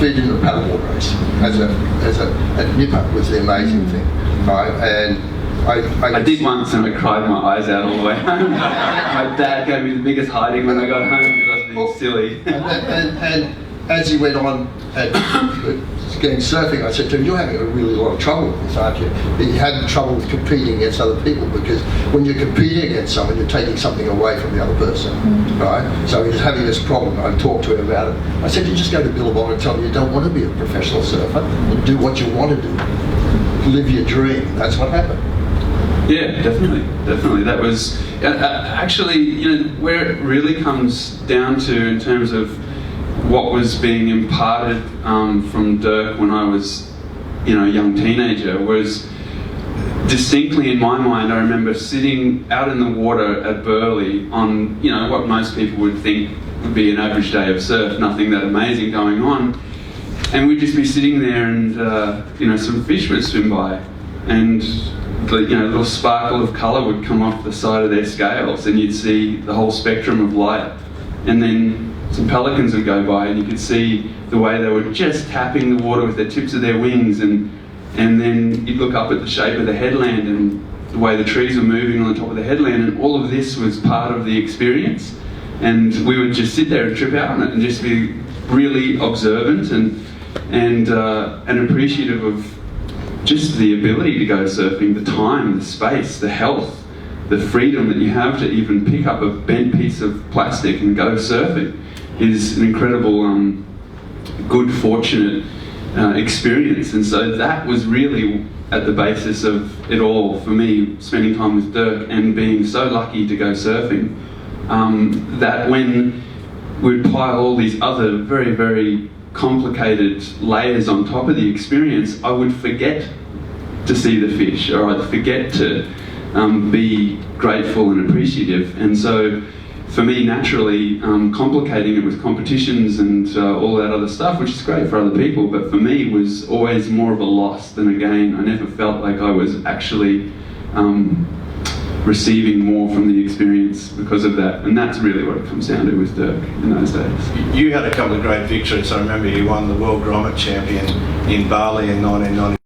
compete in the paddleboard race as a nipper was the amazing thing, right? And I did once and I cried my eyes out all the way home. My dad gave me the biggest hiding when I got home because I was being silly. And as he went on and getting surfing, I said to him, "You're having a really lot of trouble with this, aren't you?" He had trouble with competing against other people, because when you're competing against someone, you're taking something away from the other person, right? So he was having this problem. I talked to him about it. I said, "You just go to Billabong and tell them you don't want to be a professional surfer, and do what you want to do. Live your dream." That's what happened. Yeah, definitely. That was actually, you know, where it really comes down to in terms of what was being imparted from Dirk when I was, you know, a young teenager, was distinctly in my mind. I remember sitting out in the water at Burleigh on, you know, what most people would think would be an average day of surf, nothing that amazing going on, and we'd just be sitting there, and you know, some fish would swim by, and you know, a little sparkle of colour would come off the side of their scales, and you'd see the whole spectrum of light, and then some pelicans would go by, and you could see the way they were just tapping the water with the tips of their wings, and then you'd look up at the shape of the headland and the way the trees were moving on the top of the headland, and all of this was part of the experience. And we would just sit there and trip out on it and just be really observant and appreciative of just the ability to go surfing, the time, the space, the health, the freedom that you have to even pick up a bent piece of plastic and go surfing is an incredible, good, fortunate experience. And so that was really at the basis of it all for me, spending time with Dirk and being so lucky to go surfing, that when we'd pile all these other very, very complicated layers on top of the experience, I would forget to see the fish, or I'd forget to be grateful and appreciative. And so for me, naturally, complicating it with competitions and all that other stuff, which is great for other people, but for me was always more of a loss than a gain. I never felt like I was actually receiving more from the experience because of that, and that's really what it comes down to with Dirk in those days. You had a couple of great victories. I remember you won the World Grommet Champion in Bali in 1990.